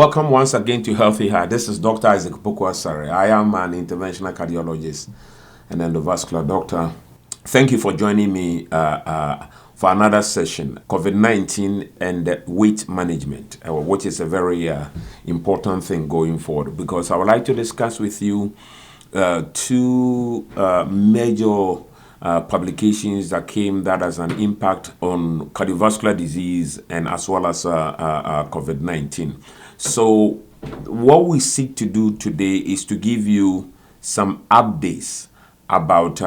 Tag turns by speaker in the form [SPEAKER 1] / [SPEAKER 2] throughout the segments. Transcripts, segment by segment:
[SPEAKER 1] Welcome once again to Healthy Heart. This is Dr. Opoku-Asare. I am an interventional cardiologist and endovascular doctor. Thank you for joining me for another session, COVID-19 and weight management, which is a very important thing going forward, because I would like to discuss with you two major publications that came that has an impact on cardiovascular disease and as well as COVID-19. So what we seek to do today is to give you some updates about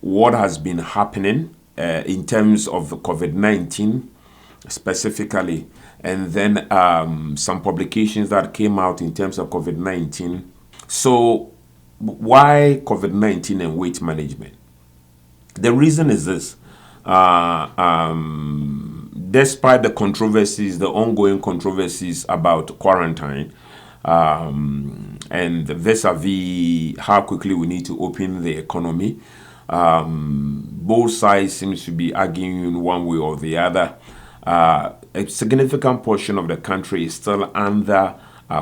[SPEAKER 1] what has been happening in terms of COVID-19 specifically, and then some publications that came out in terms of COVID-19. So why COVID-19 and weight management? The reason is this. Despite the controversies, the ongoing controversies about quarantine, and vis-a-vis how quickly we need to open the economy, both sides seems to be arguing one way or the other. A significant portion of the country is still under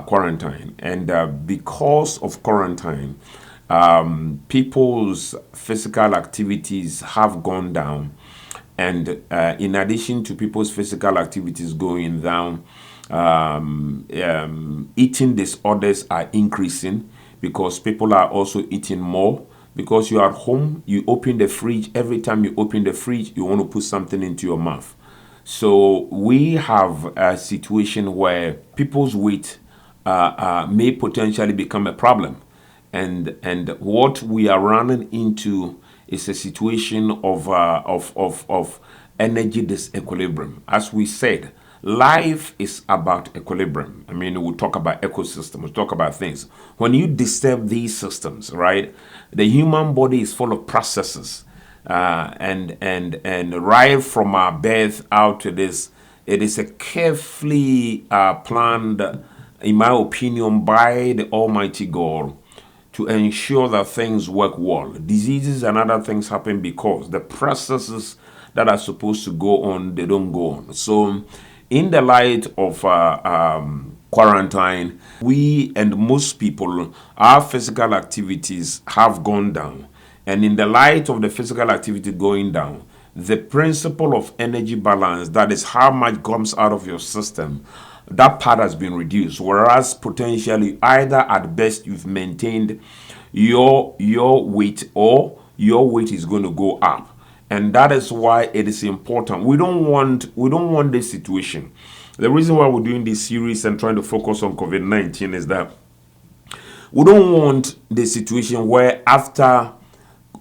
[SPEAKER 1] quarantine, and because of quarantine, people's physical activities have gone down, and in addition to people's physical activities going down, eating disorders are increasing because people are also eating more. Because you are at home, you open the fridge. Every time you open the fridge, you want to put something into your mouth. So we have a situation where people's weight may potentially become a problem, and what we are running into is a situation of energy disequilibrium. As we said, life is about equilibrium. I mean, we'll talk about ecosystems, we'll talk about things. When you disturb these systems, right, the human body is full of processes, and right from our birth out to this, it is a carefully planned, in my opinion, by the Almighty God, to ensure that things work well. Diseases and other things happen because the processes that are supposed to go on, they don't go on. So in the light of quarantine, we and most people, our physical activities have gone down. And in the light of the physical activity going down, the principle of energy balance, that is how much comes out of your system, that part has been reduced, whereas potentially either at best you've maintained your weight, or your weight is going to go up. And that is why it is important. We don't want this situation. The reason why we're doing this series and trying to focus on COVID-19 is that we don't want the situation where after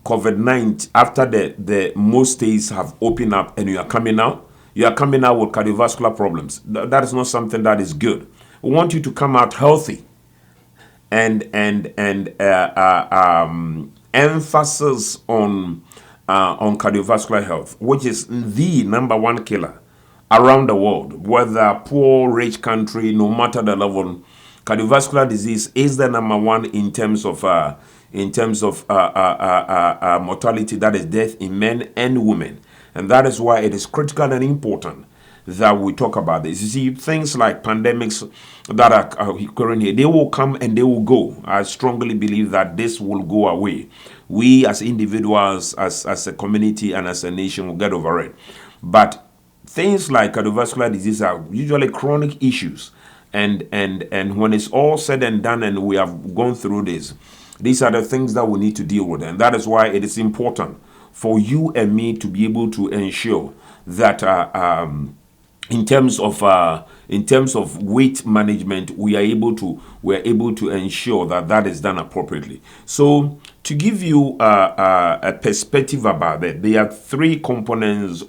[SPEAKER 1] COVID-19, after the most states have opened up and you are coming out with cardiovascular problems. That is not something that is good. We want you to come out healthy, and emphasis on cardiovascular health, which is the number one killer around the world, whether poor, rich country, no matter the level. Cardiovascular disease is the number one in terms of mortality, that is death in men and women. And that is why it is critical and important that we talk about this. You see, things like pandemics that are occurring here, they will come and they will go. I strongly believe that this will go away. We as individuals, as a community and as a nation will get over it. But things like cardiovascular disease are usually chronic issues. And when it's all said and done and we have gone through this, these are the things that we need to deal with. And that is why it is important for you and me to be able to ensure that in terms of weight management, we are able to ensure that is done appropriately. So to give you a perspective about that, there are three components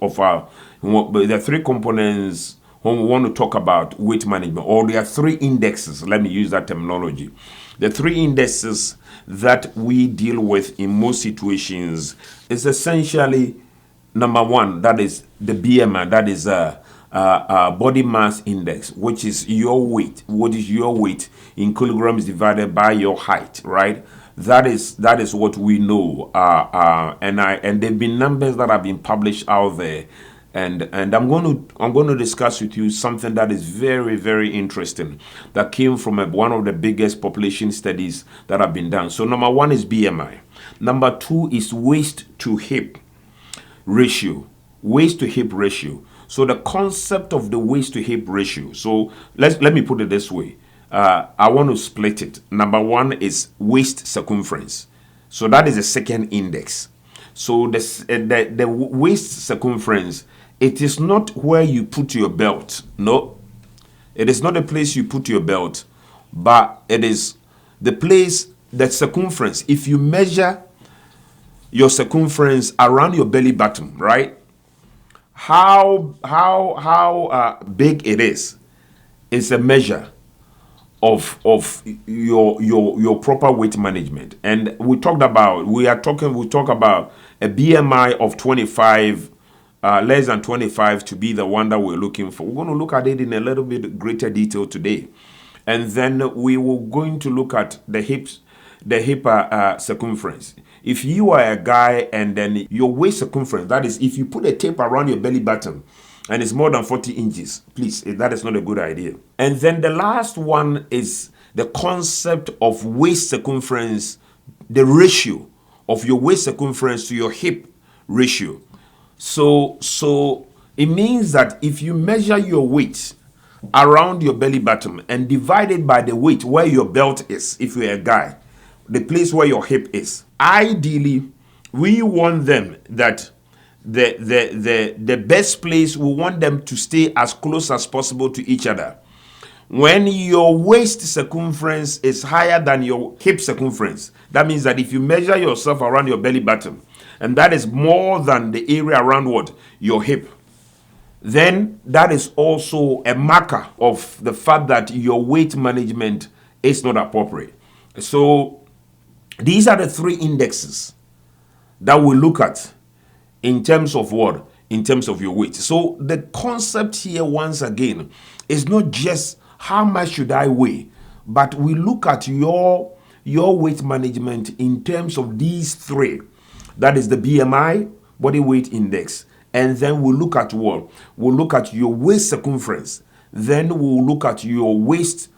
[SPEAKER 1] when we want to talk about weight management, or there are three indexes. Let me use that terminology. The three indexes that we deal with in most situations is essentially number one, that is the BMI, that is body mass index, which is your weight. What is your weight in kilograms divided by your height, right? That is what we know. And there have been numbers that have been published out there And I'm going to discuss with you something that is very, very interesting, that came from one of the biggest population studies that have been done. So number one is BMI. Number two is waist to hip ratio. Waist to hip ratio. So the concept of the waist to hip ratio. So let me put it this way. I want to split it. Number one is waist circumference. So that is the second index. So the waist circumference, it is not where you put your belt. No, it is not the place you put your belt, but it is the place, that circumference. If you measure your circumference around your belly button, right? How big it is a measure of your proper weight management. And we talk about a BMI of 25, less than 25 to be the one that we're looking for. We're going to look at it in a little bit greater detail today, and then we will going to look at the hip circumference. If you are a guy and then your waist circumference, that is, if you put a tape around your belly button and it's more than 40 inches, please, that is not a good idea. And then the last one is the concept of waist circumference, the ratio of your waist circumference to your hip ratio. So it means that if you measure your weight around your belly button and divide it by the weight where your belt is, if you're a guy, the place where your hip is, ideally we want them that the best place, we want them to stay as close as possible to each other. When your waist circumference is higher than your hip circumference, that means that if you measure yourself around your belly button and that is more than the area around what? Your hip, then that is also a marker of the fact that your weight management is not appropriate. So these are the three indexes that we look at in terms of what? In terms of your weight. So the concept here, once again, is not just how much should I weigh, but we look at your weight management in terms of these three. That is the BMI, body weight index. And then we'll look at what? We'll look at your waist circumference. Then we'll look at your waist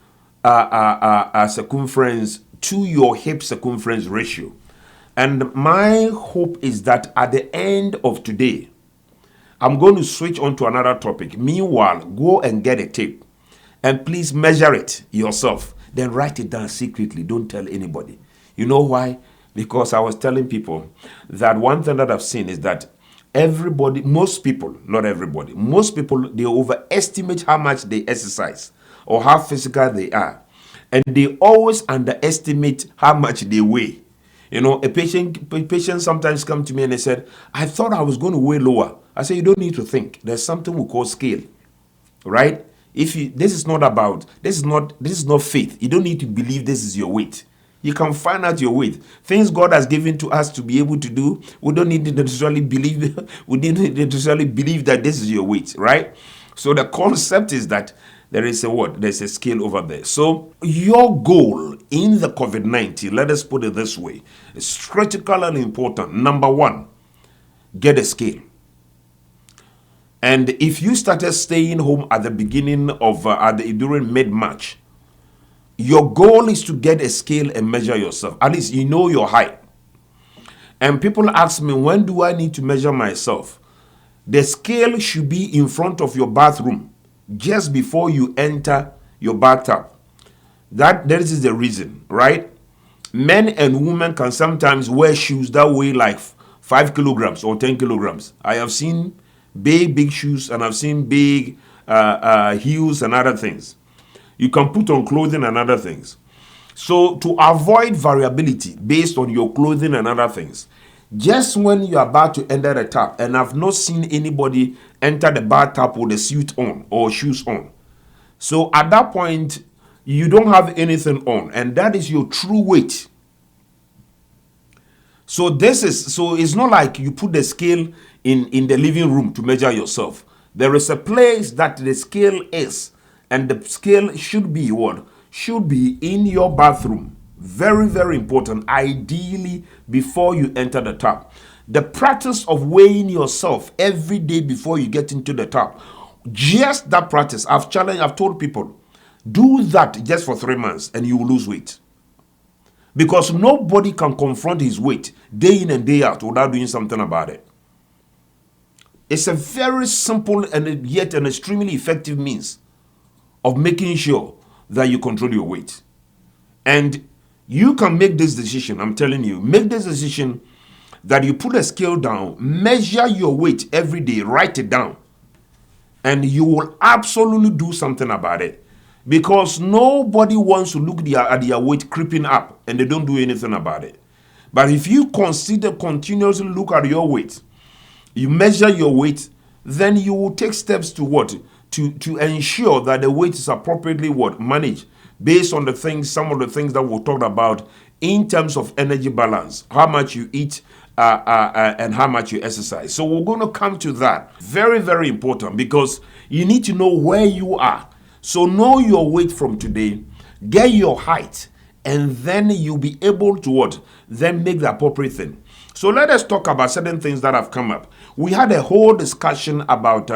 [SPEAKER 1] circumference to your hip circumference ratio. And my hope is that at the end of today, I'm going to switch on to another topic. Meanwhile, go and get a tape and please measure it yourself. Then write it down secretly. Don't tell anybody. You know why? Because I was telling people that one thing that I've seen is that most people, they overestimate how much they exercise or how physical they are. And they always underestimate how much they weigh. You know, a patient sometimes come to me and they said, I thought I was going to weigh lower. I say, you don't need to think. There's something we call scale, right? This is not faith. You don't need to believe this is your weight. You can find out your weight. Things God has given to us to be able to do, we don't need to necessarily believe. We didn't necessarily believe that this is your weight, right? So the concept is that there is a what? There's a scale over there. So your goal in the COVID-19, let us put it this way, is critical and important. Number one, get a scale. And if you started staying home at the beginning of during mid-March, your goal is to get a scale and measure yourself. At least you know your height. And people ask me, when do I need to measure myself? The scale should be in front of your bathroom just before you enter your bathtub. That is the reason, right? Men and women can sometimes wear shoes that weigh like 5 kilograms or 10 kilograms. I have seen big shoes and I've seen big heels and other things. You can put on clothing and other things. So to avoid variability based on your clothing and other things, just when you're about to enter the tub, and I've not seen anybody enter the bathtub with a suit on or shoes on. So at that point, you don't have anything on, and that is your true weight. So it's not like you put the scale in the living room to measure yourself. There is a place that the scale is, and the scale should be what? Should be in your bathroom. Very, very important. Ideally, before you enter the tub. The practice of weighing yourself every day before you get into the top. Just that practice. I've told people, do that just for 3 months and you will lose weight. Because nobody can confront his weight day in and day out without doing something about it. It's a very simple and yet an extremely effective means of making sure that you control your weight. And you can make this decision, I'm telling you, make this decision that you put a scale down, measure your weight every day, write it down, and you will absolutely do something about it. Because nobody wants to look at their weight creeping up and they don't do anything about it. But if you continuously look at your weight, you measure your weight, then you will take steps to what? To ensure that the weight is appropriately managed based on some of the things that we talked about in terms of energy balance, how much you eat and how much you exercise. So we're going to come to that. Very, very important, because you need to know where you are. So know your weight from today, get your height, and then you'll be able to then make the appropriate thing. So let us talk about certain things that have come up. We had a whole discussion about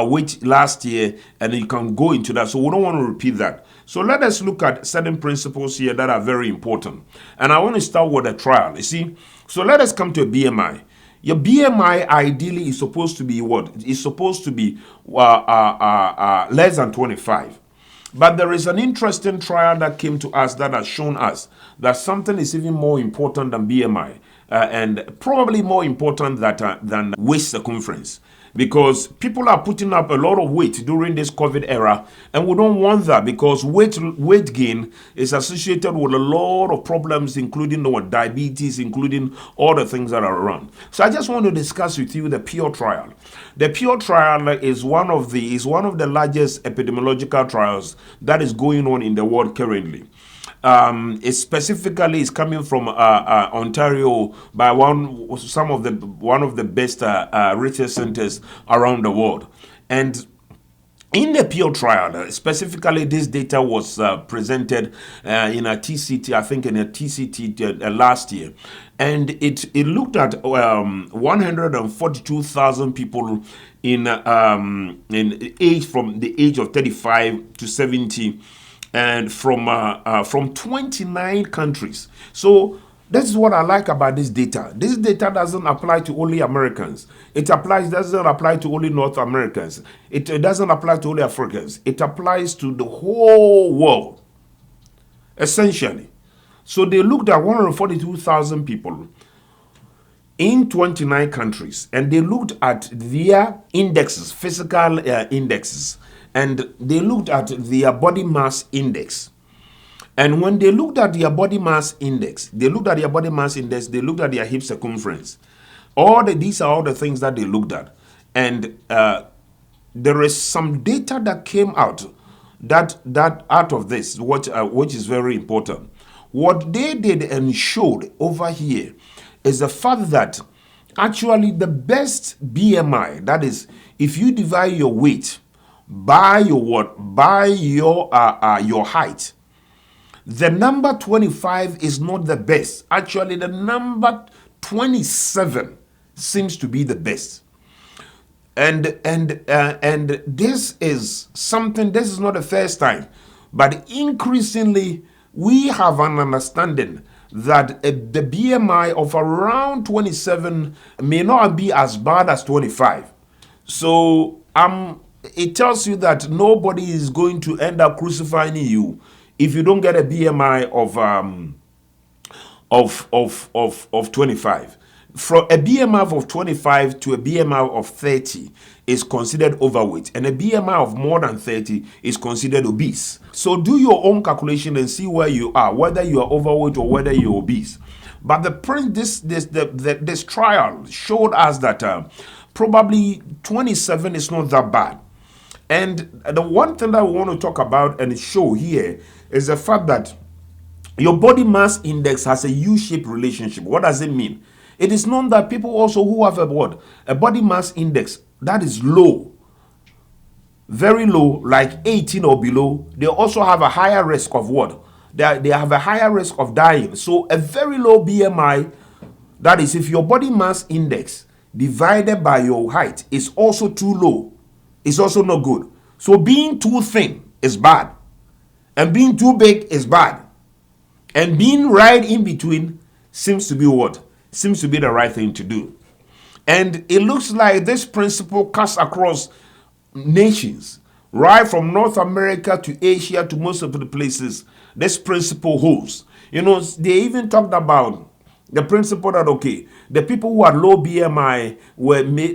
[SPEAKER 1] weight last year, and you can go into that. So we don't want to repeat that. So let us look at certain principles here that are very important. And I want to start with a trial. You see, so let us come to a BMI. Your BMI ideally is supposed to be what? It's supposed to be less than 25. But there is an interesting trial that came to us that has shown us that something is even more important than BMI. And probably more important than waist circumference, because people are putting up a lot of weight during this COVID era, and we don't want that, because weight gain is associated with a lot of problems, including diabetes, including all the things that are around. So I just want to discuss with you the PURE trial. The PURE trial is one of the largest epidemiological trials that is going on in the world currently. It specifically is coming from Ontario by one of the best research centers around the world. And in the PURE trial, specifically, this data was presented in a TCT, I think in a TCT last year. And it looked at 142,000 people in age from the age of 35 to 70. And from 29 countries. So this is what I like about this data. This data doesn't apply to only Americans. It doesn't apply to only North Americans. It doesn't apply to only Africans. It applies to the whole world, essentially. So they looked at 142,000 people in 29 countries, and they looked at their indexes, physical indexes. And they looked at their body mass index. And when they looked at their body mass index, they looked at their hip circumference. These are all the things that they looked at. And there is some data that came out that out of this, which is very important. What they did and showed over here is the fact that actually the best BMI, that is, if you divide your weight by your height, the number 25 is not the best. Actually, the number 27 seems to be the best. And this is something, this is not the first time, but increasingly we have an understanding that the BMI of around 27 may not be as bad as 25. So it tells you that nobody is going to end up crucifying you if you don't get a BMI of 25. From a BMI of 25 to a BMI of 30 is considered overweight, and a BMI of more than 30 is considered obese. So do your own calculation and see where you are, whether you are overweight or whether you're obese. But this trial showed us that probably 27 is not that bad. And the one thing that we want to talk about and show here is the fact that your body mass index has a U-shaped relationship. What does it mean? It is known that people also who have a body mass index that is low, very low, like 18 or below, they also have a higher risk of what? They have a higher risk of dying. So a very low BMI That is, if your body mass index divided by your height is also too low, it's also not good. So being too thin is bad, and being too big is bad, and being right in between seems to be what? Seems to be the right thing to do. And it looks like this principle cuts across nations, right from North America to Asia to most of the places. This principle holds. You know, they even talked about the principle that, okay, the people who had low BMI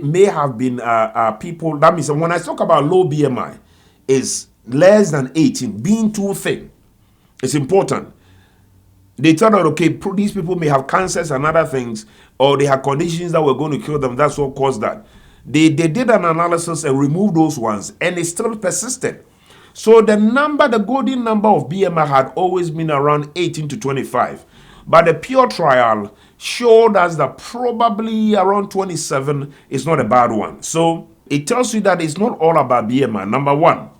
[SPEAKER 1] may have been people. That means when I talk about low BMI, is less than 18, being too thin. It's important. They thought that, okay, these people may have cancers and other things, or they have conditions that were going to kill them. That's what caused that. They did an analysis and removed those ones, and it still persisted. So the golden number of BMI had always been around 18 to 25. But the pure trial showed us that probably around 27 is not a bad one. So it tells you that it's not all about BMI. Number one,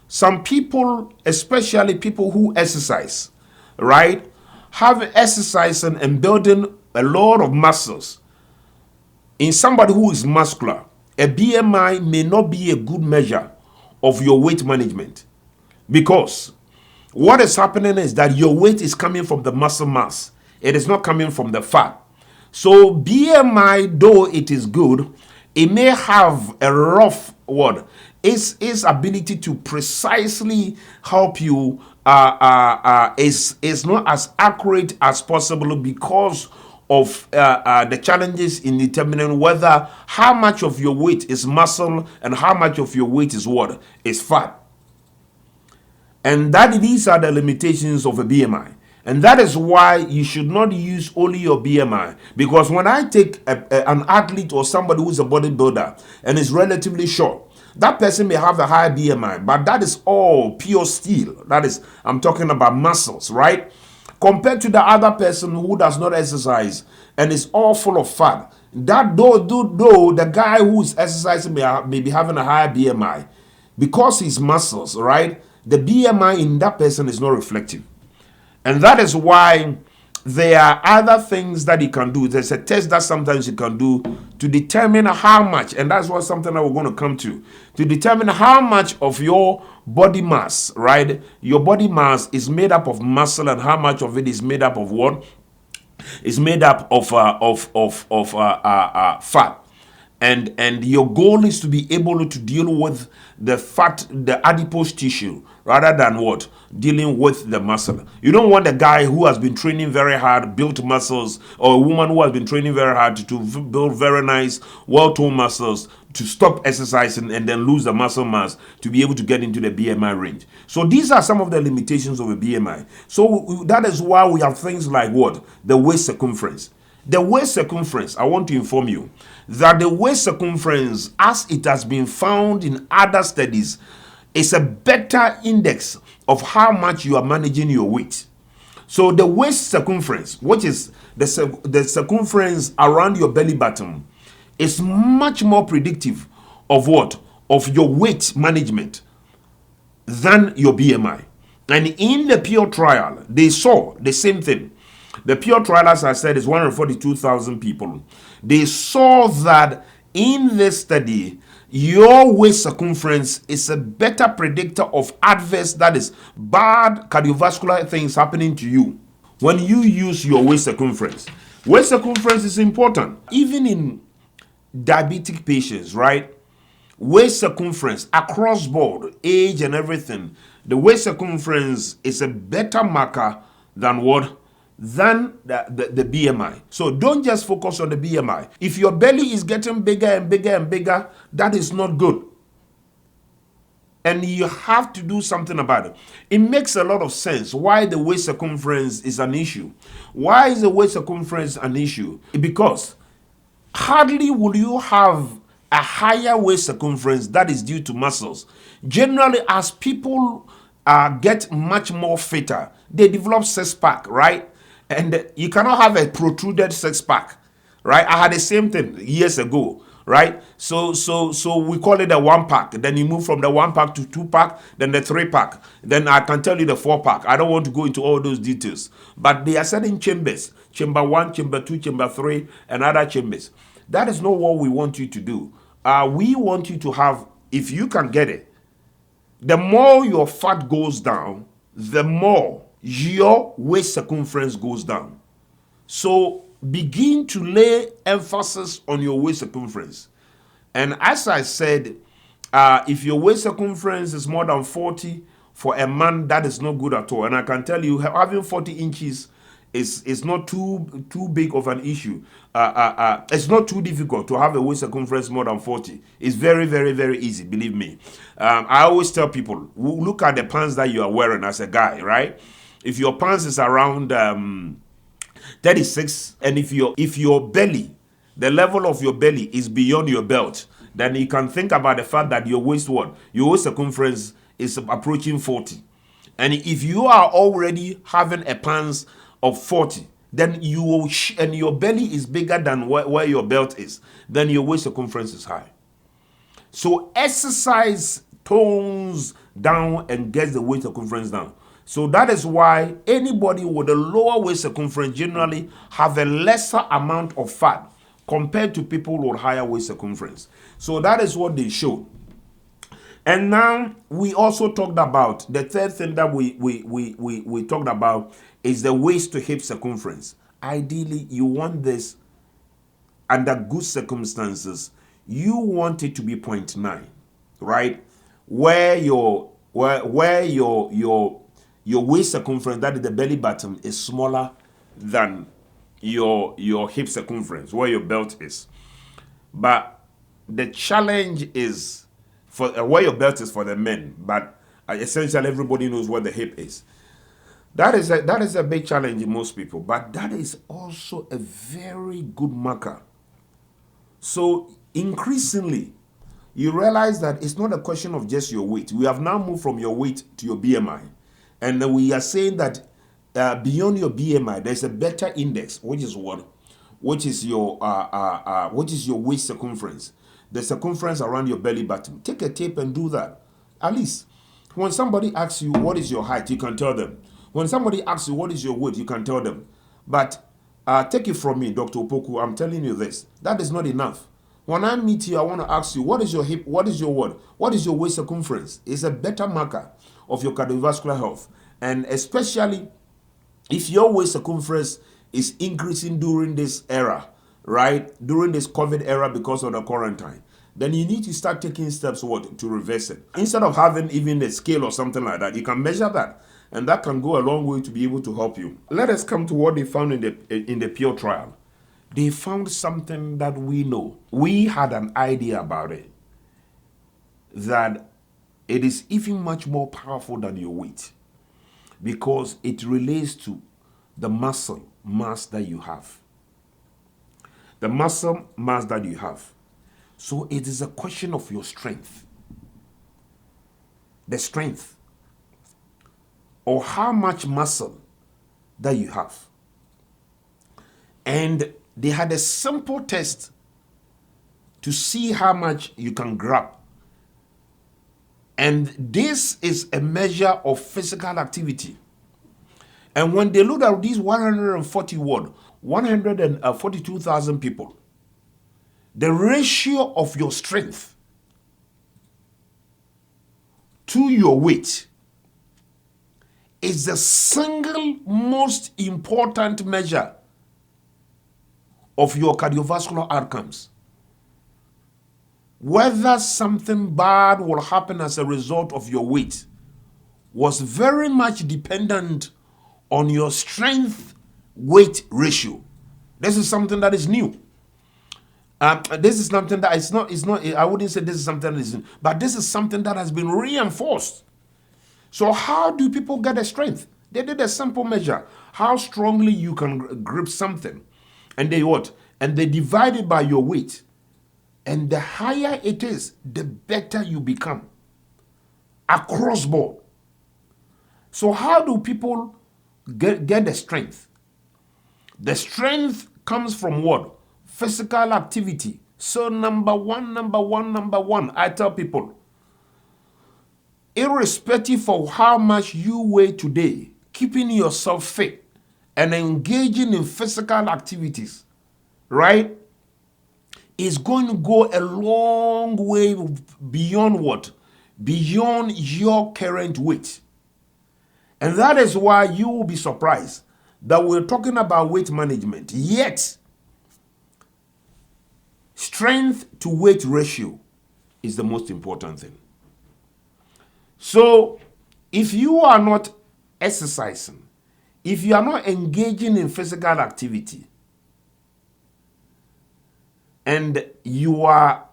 [SPEAKER 1] some people, especially people who exercise, right, have exercising and building a lot of muscles. In somebody who is muscular, a BMI may not be a good measure of your weight management, because what is happening is that your weight is coming from the muscle mass. It is not coming from the fat. So BMI, though it is good, it may have a rough word. Its ability to precisely help you is not as accurate as possible because of the challenges in determining whether how much of your weight is muscle and how much of your weight is what? Is fat. And that these are the limitations of a BMI. And that is why you should not use only your BMI. Because when I take an athlete or somebody who's a bodybuilder and is relatively short, that person may have a high BMI, but that is all pure steel. That is, I'm talking about muscles, right? Compared to the other person who does not exercise and is all full of fat. That though the guy who is exercising may be having a higher BMI, because his muscles, right? The BMI in that person is not reflective. And that is why there are other things that you can do. There's a test that sometimes you can do to determine how much, and that's what something that we're going to come to determine how much of your body mass, right? Your body mass is made up of muscle, and how much of it is made up of what? Is made up of fat. And your goal is to be able to deal with the fat, the adipose tissue, rather than what? Dealing with the muscle. You don't want a guy who has been training very hard, built muscles, or a woman who has been training very hard to build very nice, well-toned muscles, to stop exercising and then lose the muscle mass to be able to get into the BMI range. So these are some of the limitations of a BMI. So that is why we have things like what? The waist circumference. The waist circumference, I want to inform you that the waist circumference, as it has been found in other studies, is a better index of how much you are managing your weight. So the waist circumference, which is the circumference around your belly button, is much more predictive of what? Of your weight management than your BMI. And in the pure trial, they saw the same thing. The pure trial, as I said, is 142,000 people. They saw that in this study, your waist circumference is a better predictor of adverse, that is, bad cardiovascular things happening to you when you use your waist circumference. Waist circumference is important. Even in diabetic patients, right? Waist circumference across board, age and everything, the waist circumference is a better marker than what? Than the BMI. So don't just focus on the BMI. If your belly is getting bigger and bigger and bigger, that is not good. And you have to do something about it. It makes a lot of sense why the waist circumference is an issue. Why is the waist circumference an issue? Because hardly will you have a higher waist circumference that is due to muscles. Generally, as people get much more fitter, they develop six-pack, right? And you cannot have a protruded six-pack, right? I had the same thing years ago. right? So we call it a 1 pack. Then you move from the 1 pack to 2 pack, then the 3 pack. Then I can tell you the 4 pack. I don't want to go into all those details, but there are certain chambers: chamber 1, chamber 2, chamber 3, and other chambers. That is not what we want you to do. We want you to have, if you can get it, the more your fat goes down, the more your waist circumference goes down. So begin to lay emphasis on your waist circumference. And as I said, if your waist circumference is more than 40, for a man, that is not good at all. And I can tell you, having 40 inches is not too big of an issue. It's not too difficult to have a waist circumference more than 40. It's very, very, very easy, believe me. I always tell people, look at the pants that you are wearing as a guy, right? If your pants is around 36, and if your belly, the level of your belly is beyond your belt, then you can think about the fact that your waist circumference is approaching 40. And if you are already having a pants of 40, then you will and your belly is bigger than where your belt is, then your waist circumference is high. So exercise tones down and gets the waist circumference down. So that is why anybody with a lower waist circumference generally have a lesser amount of fat compared to people with higher waist circumference. So that is what they show. And now we also talked about the third thing that we talked about is the waist to hip circumference. Ideally, you want this under good circumstances. You want it to be 0.9, right? Where your waist circumference, that is the belly button, is smaller than your hip circumference, where your belt is. But the challenge is for where your belt is for the men, but essentially everybody knows where the hip is. That is a big challenge in most people, but that is also a very good marker. So increasingly, you realize that it's not a question of just your weight. We have now moved from your weight to your BMI, and we are saying that beyond your BMI, there's a better index, which is what, which is your waist circumference, the circumference around your belly button. Take a tape and do that. At least when somebody asks you what is your height, you can tell them. When somebody asks you what is your weight, you can tell them. But take it from me, Dr. Opoku, I'm telling you this. That is not enough. When I meet you, I want to ask you, what is your hip, what is your what? What is your waist circumference? It's a better marker of your cardiovascular health. And especially if your waist circumference is increasing during this era, right? During this COVID era because of the quarantine, then you need to start taking steps to reverse it. Instead of having even a scale or something like that, you can measure that. And that can go a long way to be able to help you. Let us come to what they found in the Pure trial. They found something that we know. We had an idea about it, that it is even much more powerful than your weight because it relates to the muscle mass that you have. The muscle mass that you have. So it is a question of your strength. The strength or how much muscle that you have. And they had a simple test to see how much you can grab. And this is a measure of physical activity. And when they looked at these 142,000 people, the ratio of your strength to your weight is the single most important measure of your cardiovascular outcomes. Whether something bad will happen as a result of your weight was very much dependent on your strength-weight ratio. This is something that is new. This is something that it's not, I wouldn't say this is something that is new, but this is something that has been reinforced. So how do people get the strength? They did a simple measure. How strongly you can grip something. And they what? And they divide it by your weight. And the higher it is, the better you become. Across board. So how do people get the strength? The strength comes from what? Physical activity So number one, I tell people, irrespective of how much you weigh today, keeping yourself fit and engaging in physical activities, right, is going to go a long way beyond what? Beyond your current weight. And that is why you will be surprised that we're talking about weight management, yet strength to weight ratio is the most important thing. So if you are not exercising, if you are not engaging in physical activity, and you are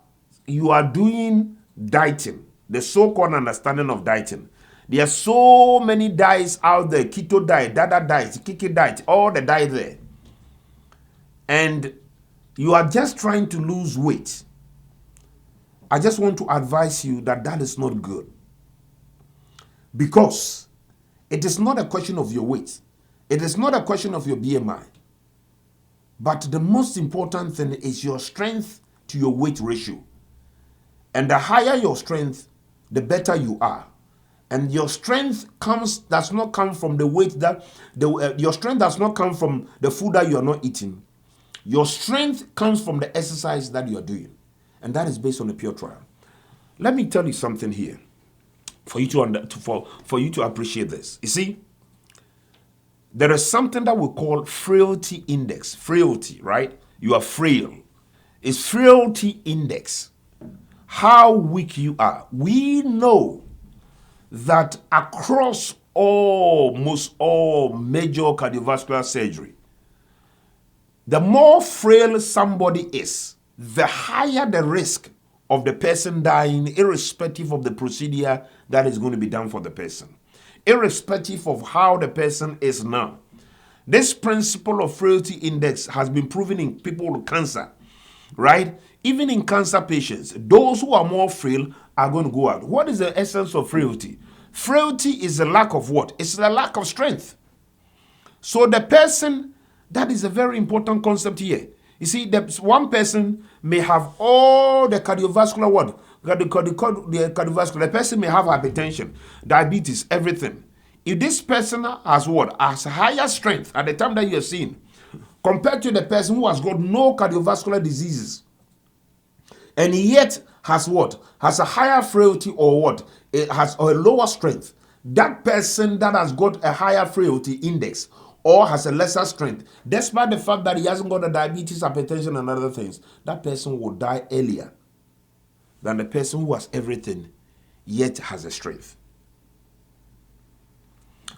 [SPEAKER 1] doing dieting, the so-called understanding of dieting, there are so many diets out there: keto diet, dada diet, kiki diet, all the diet there, and you are just trying to lose weight. I just want to advise you that that is not good, because it is not a question of your weight, it is not a question of your BMI, but the most important thing is your strength to your weight ratio. And the higher your strength, the better you are. And your strength does not come from the weight that your strength does not come from the food that you are not eating. Your strength comes from the exercise that you are doing, and that is based on a pure trial. Let me tell you something here, for you to appreciate this. You see, there is something that we call frailty index. Frailty, right? You are frail. It's frailty index. How weak you are. We know that across almost all major cardiovascular surgery, the more frail somebody is, the higher the risk of the person dying, irrespective of the procedure that is going to be done for the person, irrespective of how the person is now. This principle of frailty index has been proven in people with cancer, right? Even in cancer patients, those who are more frail are going to go out. What is the essence of frailty? Frailty is a lack of what? It's a lack of strength. So the person, that is a very important concept here. You see, one person may have all the cardiovascular what? The cardiovascular. The person may have hypertension, diabetes, everything. If this person has what? Has higher strength at the time that you're seeing, compared to the person who has got no cardiovascular diseases, and yet has what? Has a higher frailty, or what? It has a lower strength. That person that has got a higher frailty index or has a lesser strength, despite the fact that he hasn't got a diabetes, hypertension, and other things, that person will die earlier than the person who has everything yet has a strength.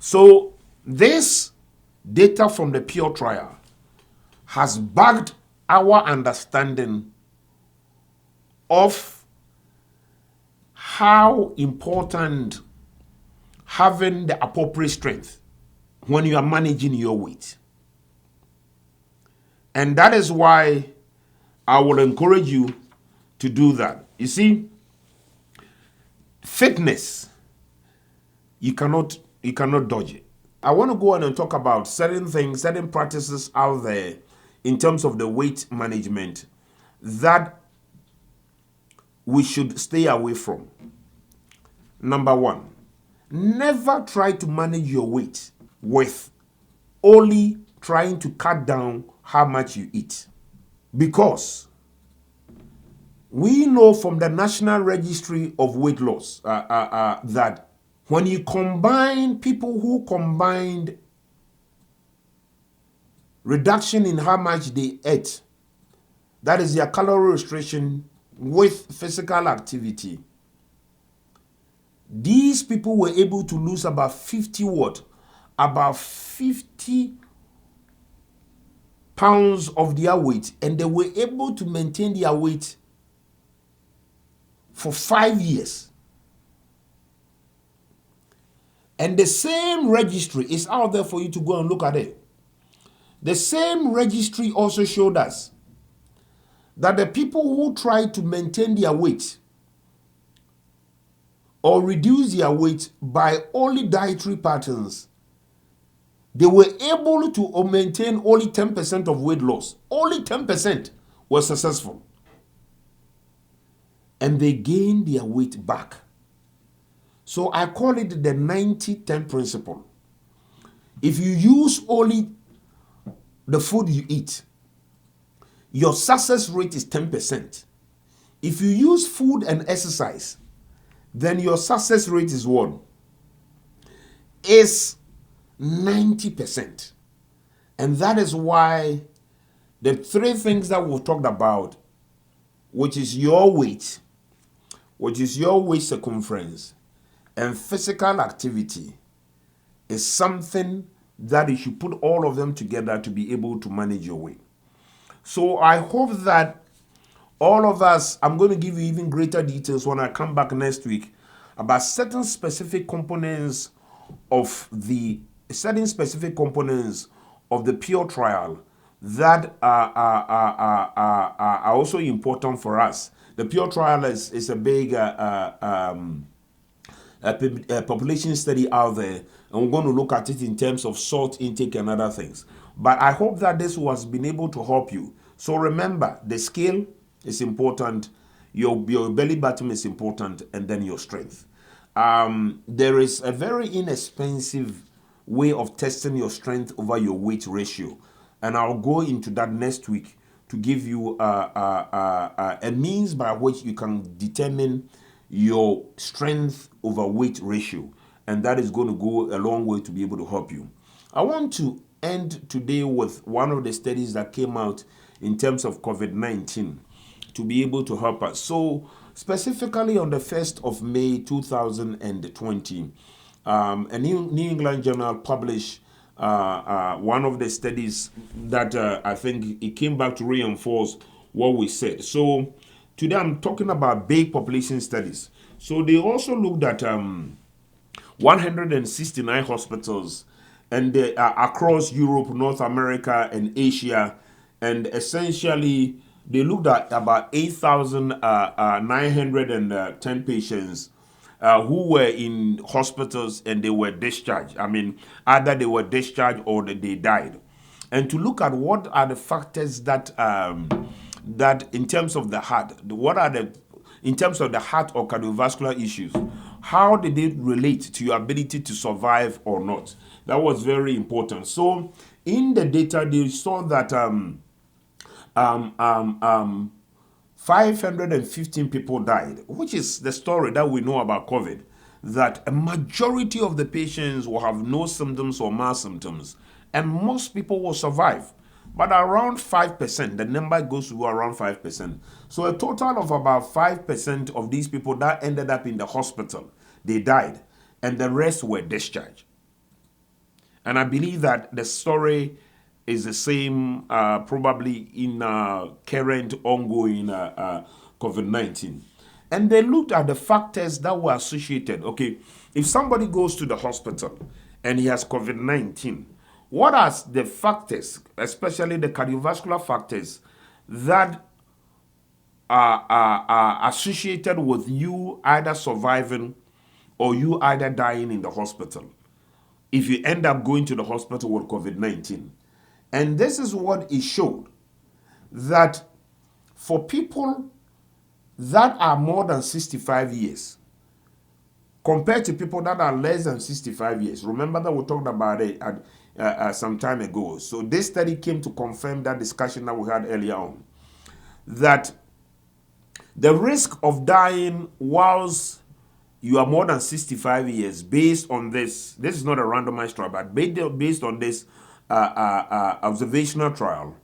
[SPEAKER 1] So this data from the pure trial has backed our understanding of how important having the appropriate strength when you are managing your weight. And that is why I will encourage you to do that. You see, fitness, you cannot dodge it. I want to go on and talk about certain things, certain practices out there in terms of the weight management that we should stay away from. Number one, never try to manage your weight with only trying to cut down how much you eat. Because we know from the National Registry of Weight Loss that when you combine people who combined reduction in how much they ate, that is their calorie restriction, with physical activity, these people were able to lose about 50 what? About 50 pounds of their weight, and they were able to maintain their weight for 5 years. And the same registry is out there for you to go and look at it. The same registry also showed us that the people who tried to maintain their weight or reduce their weight by only dietary patterns, they were able to maintain only 10% of weight loss. Only 10% were successful. and they gain their weight back. So I call it the 90-10 principle. If you use only the food you eat, your success rate is 10%. If you use food and exercise, then your success rate is what? Is 90%. And that is why the three things that we've talked about, which is your weight circumference, and physical activity, is something that you should put all of them together to be able to manage your weight. So I hope that all of us, I'm going to give you even greater details when I come back next week about certain specific components of the pure trial that are also important for us. The pure trial is a big population study out there, and we're going to look at it in terms of salt intake and other things. But I hope that this has been able to help you. So remember, the scale is important, your belly button is important, and then your strength. There is a very inexpensive way of testing your strength over your weight ratio, and I'll go into that next week to give you a means by which you can determine your strength over weight ratio, and that is going to go a long way to be able to help you. I want to end today with one of the studies that came out in terms of COVID-19 to be able to help us. So specifically on the 1st of May 2020, a New England Journal published one of the studies that I think it came back to reinforce what we said. So today I'm talking about big population studies. So they also looked at 169 hospitals and across Europe, North America, and Asia, and essentially they looked at about 8,910 patients who were in hospitals and they were discharged. I mean, either they were discharged or they died. And to look at what are the factors that that in terms of the heart, in terms of the heart or cardiovascular issues, how did they relate to your ability to survive or not? That was very important. So in the data, they saw that 515 people died, which is the story that we know about COVID, that a majority of the patients will have no symptoms or mild symptoms, and most people will survive. But around 5%, the number goes to around 5%. So a total of about 5% of these people that ended up in the hospital, they died, and the rest were discharged. And I believe that the story is the same probably in current ongoing COVID-19. And they looked at the factors that were associated. Okay, if somebody goes to the hospital and he has COVID-19, what are the factors, especially the cardiovascular factors, that are associated with you either surviving or you either dying in the hospital if you end up going to the hospital with COVID-19? And this is what it showed, that for people that are more than 65 years, compared to people that are less than 65 years, remember that we talked about it some time ago. So this study came to confirm that discussion that we had earlier on, that the risk of dying whilst you are more than 65 years, based on this is not a randomized trial, but based on this observational trial,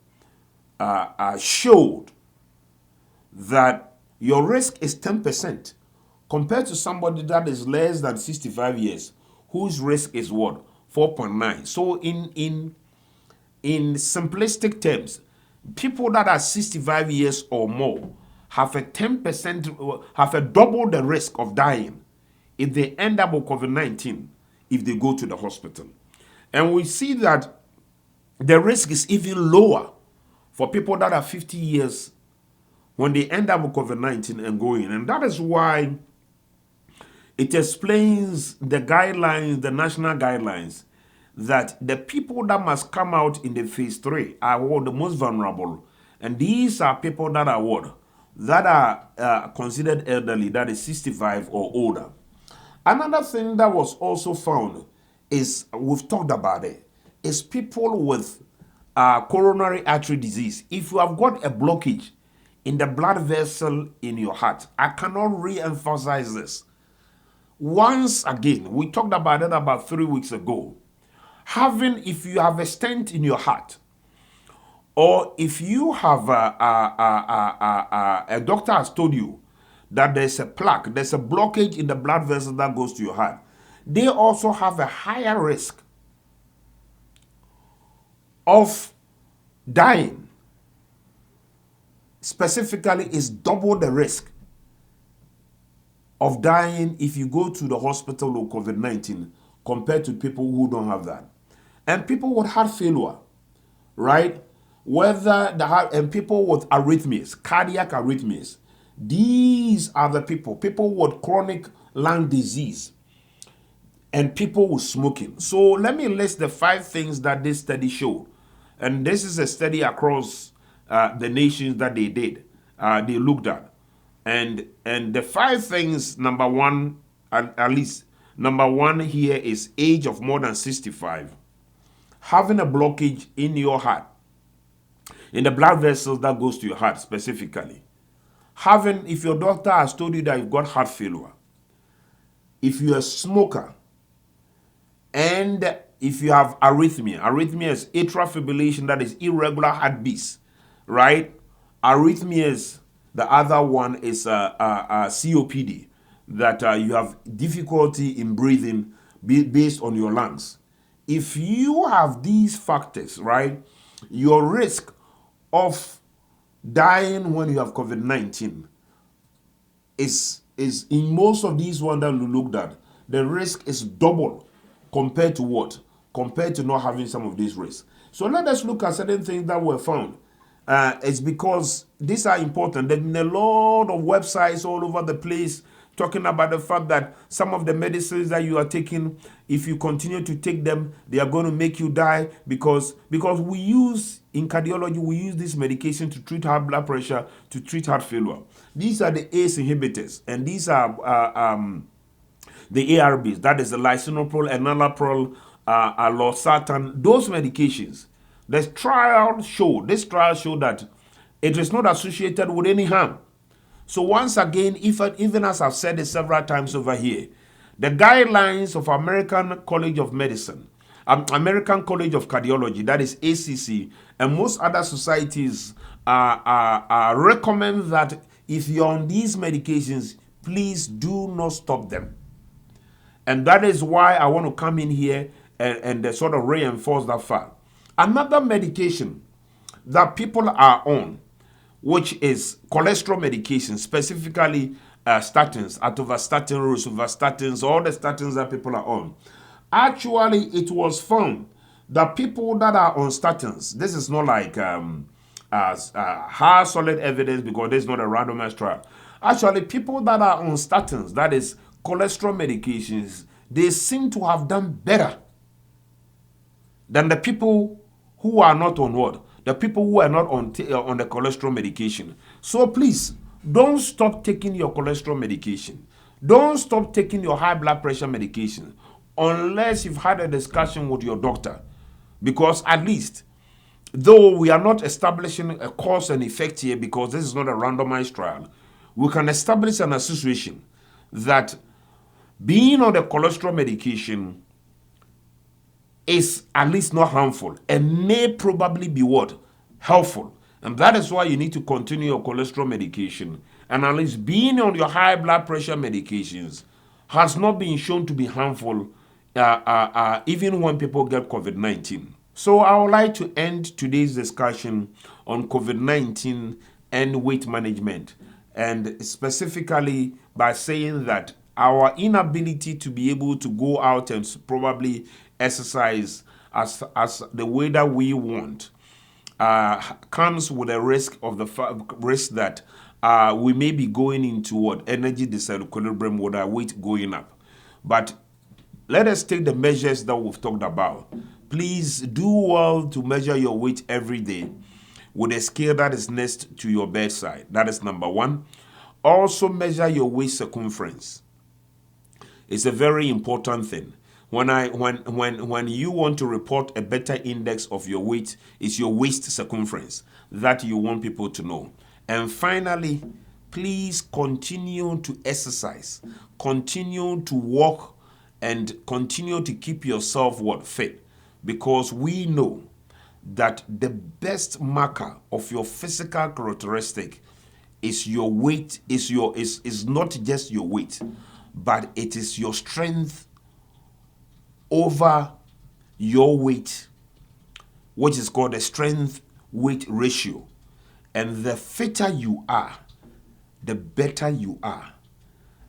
[SPEAKER 1] showed that your risk is 10% compared to somebody that is less than 65 years, whose risk is what? 4.9. So in simplistic terms, people that are 65 years or more have a 10%, have a double the risk of dying if they end up with COVID-19 if they go to the hospital. And we see that the risk is even lower for people that are 50 years when they end up with COVID-19 and going. And that is why it explains the guidelines, the national guidelines, that the people that must come out in the phase 3 are what, the most vulnerable. And these are people that are what? that are considered elderly, that is 65 or older. Another thing that was also found is, we've talked about it, is people with coronary artery disease. If you have got a blockage in the blood vessel in your heart, I cannot re-emphasize this. Once again, we talked about it about 3 weeks ago. If you have a stent in your heart, or if you have a doctor has told you that there's a plaque, there's a blockage in the blood vessel that goes to your heart, they also have a higher risk of dying. Specifically, is double the risk of dying if you go to the hospital with COVID-19 compared to people who don't have that. And people with heart failure, right? Whether the heart, and people with arrhythmias, cardiac arrhythmias, these are the people with chronic lung disease, and people with smoking. So let me list the 5 things that this study showed. And this is a study across the nations that they did, they looked at. And the 5 things, number one, at least number one here is age of more than 65, having a blockage in your heart, in the blood vessels that goes to your heart specifically. If your doctor has told you that you've got heart failure, if you're a smoker, and if you have arrhythmia is atrial fibrillation, that is irregular heartbeats, right? Arrhythmias, the other one is COPD, that you have difficulty in breathing based on your lungs. If you have these factors, right, your risk of dying when you have COVID-19 is in most of these ones that we looked at, the risk is double compared to what? Compared to not having some of these risks. So let us look at certain things that were found. It's because these are important. There's been a lot of websites all over the place talking about the fact that some of the medicines that you are taking, if you continue to take them, they are going to make you die, because we use, in cardiology, we use this medication to treat high blood pressure, to treat heart failure. These are the ACE inhibitors, and these are the ARBs, that is the lisinopril, enalapril, losartan, those medications. This trial showed that it is not associated with any harm. So once again, even as I've said it several times over here, the guidelines of American College of Medicine, American College of Cardiology, that is ACC, and most other societies recommend that if you're on these medications, please do not stop them. And that is why I want to come in here and sort of reinforce that fact. Another medication that people are on, which is cholesterol medication, specifically statins, atorvastatin, rosuvastatins, all the statins that people are on. Actually, it was found that people that are on statins, this is not like hard solid evidence, because there's not a randomized trial. Actually, people that are on statins, that is cholesterol medications, they seem to have done better than the people who are not on what? The people who are not on the cholesterol medication. So please, don't stop taking your cholesterol medication. Don't stop taking your high blood pressure medication unless you've had a discussion with your doctor. Because at least, though we are not establishing a cause and effect here, because this is not a randomized trial, we can establish an association that being on the cholesterol medication is at least not harmful and may probably be what? Helpful. And that is why you need to continue your cholesterol medication. And at least being on your high blood pressure medications has not been shown to be harmful even when people get COVID-19. So I would like to end today's discussion on COVID-19 and weight management, and specifically by saying that our inability to be able to go out and probably exercise as the way that we want comes with a risk of risk that we may be going into what energy disequilibrium with our weight going up. But let us take the measures that we've talked about. Please do well to measure your weight every day. with a scale that is next to your bedside. That is number one. Also measure your waist circumference. It's a very important thing. When you want to report a better index of your weight, it's your waist circumference that you want people to know. And finally, please continue to exercise, continue to walk, and continue to keep yourself fit, because we know that the best marker of your physical characteristic is your weight, is not just your weight, but it is your strength over your weight, which is called the strength weight ratio. And the fitter you are, the better you are,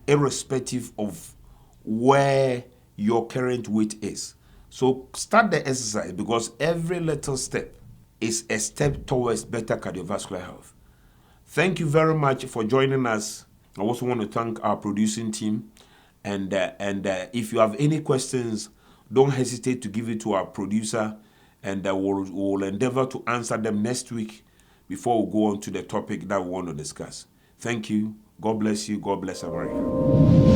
[SPEAKER 1] irrespective of where your current weight is. So start the exercise, because every little step is a step towards better cardiovascular health. Thank you very much for joining us. I also want to thank our producing team. And if you have any questions, don't hesitate to give it to our producer, and we'll endeavor to answer them next week before we go on to the topic that we want to discuss. Thank you. God bless you. God bless America.